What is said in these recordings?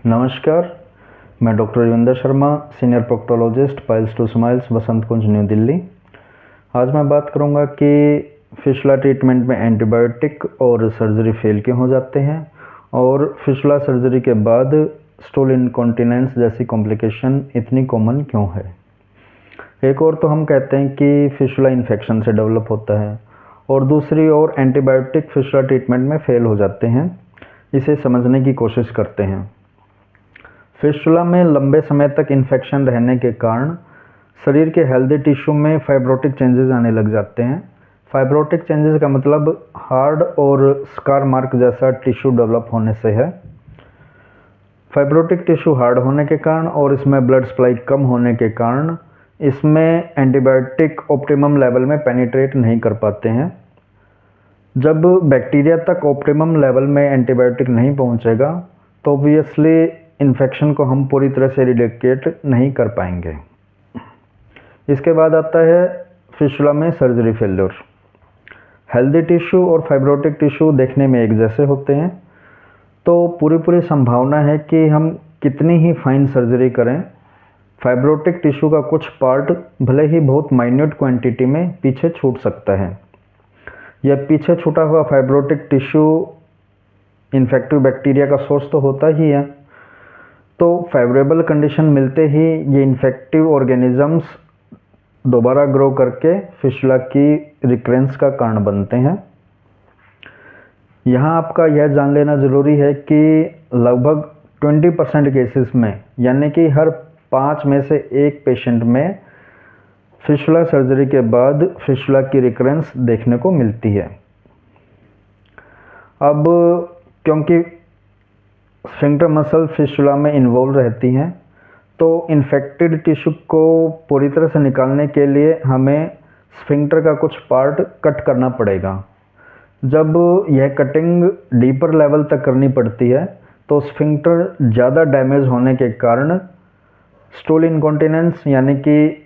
नमस्कार, मैं doctor Yuvinder Sharma, senior proctologist, Piles to Smiles, Basant Kunj, New Delhi. आज मैं बात करूंगा कि फिशुला ट्रीटमेंट में एंटीबायोटिक और सर्जरी फेल क्यों हो जाते हैं और फिशुला सर्जरी के बाद स्टूल इनकॉन्टिनेंस जैसी कॉम्प्लिकेशन इतनी कॉमन क्यों है। एक और तो हम कहते हैं कि फिशुला इन्फेक्शन से डेवलप होता है और दूसरी ओर एंटीबायोटिक फिशुला ट्रीटमेंट में फेल हो जाते हैं। इसे समझने की कोशिश करते हैं। फिशुला में लंबे समय तक इन्फेक्शन रहने के कारण शरीर के हेल्दी टिश्यू में फाइब्रोटिक चेंजेस आने लग जाते हैं। फाइब्रोटिक चेंजेस का मतलब हार्ड और स्कार मार्क जैसा टिश्यू डेवलप होने से है। फाइब्रोटिक टिश्यू हार्ड होने के कारण और इसमें ब्लड सप्लाई कम होने के कारण इसमें एंटीबायोटिक ऑप्टिमम लेवल में पेनिट्रेट नहीं कर पाते हैं। जब बैक्टीरिया तक ऑप्टिमम लेवल में एंटीबायोटिक नहीं पहुंचेगा तो ऑब्वियसली इन्फेक्शन को हम पूरी तरह से इरेडिकेट नहीं कर पाएंगे। इसके बाद आता है फिशुला में सर्जरी फेल्योर। हेल्दी टिश्यू और फाइब्रोटिक टिश्यू देखने में एक जैसे होते हैं, तो पूरी संभावना है कि हम कितनी ही फाइन सर्जरी करें, फाइब्रोटिक टिश्यू का कुछ पार्ट भले ही बहुत माइन्यूट क्वांटिटी में पीछे छूट सकता है। यह पीछे छूटा हुआ फाइब्रोटिक टिश्यू इन्फेक्टिव बैक्टीरिया का सोर्स तो होता ही है, तो फेवरेबल कंडीशन मिलते ही ये इन्फेक्टिव ऑर्गेनिजम्स दोबारा ग्रो करके फिशुला की रिकरेंस का कारण बनते हैं। यहाँ आपका यह जान लेना ज़रूरी है कि लगभग 20% केसेस में, यानी कि हर 5 में से 1 पेशेंट में फिशुला सर्जरी के बाद फिशुला की रिकरेंस देखने को मिलती है। अब क्योंकि स्फिंक्टर मसल फिशुला में इन्वॉल्व रहती हैं, तो इन्फेक्टेड टिश्यू को पूरी तरह से निकालने के लिए हमें स्फिंक्टर का कुछ पार्ट कट करना पड़ेगा। जब यह कटिंग डीपर लेवल तक करनी पड़ती है तो स्फिंक्टर ज़्यादा डैमेज होने के कारण स्टूल इनकॉन्टिनेंस, यानी कि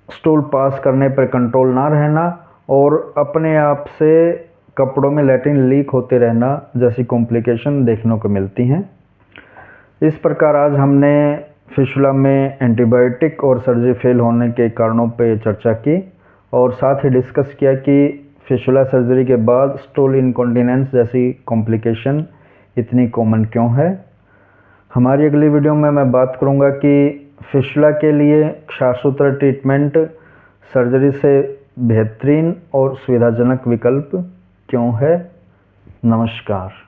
स्टूल पास करने पर कंट्रोल ना रहना और अपने आप से कपड़ों में लैट्रिन लीक होते रहना जैसी कॉम्प्लिकेशन देखने को मिलती हैं। इस प्रकार आज हमने फिशुला में एंटीबायोटिक और सर्जरी फेल होने के कारणों पर चर्चा की और साथ ही डिस्कस किया कि फिशुला सर्जरी के बाद स्टूल इनकॉन्टिनेंस जैसी कॉम्प्लिकेशन इतनी कॉमन क्यों है। हमारी अगली वीडियो में मैं बात करूंगा कि फिशुला के लिए क्षारसूत्र ट्रीटमेंट सर्जरी से बेहतरीन और सुविधाजनक विकल्प क्यों है। नमस्कार।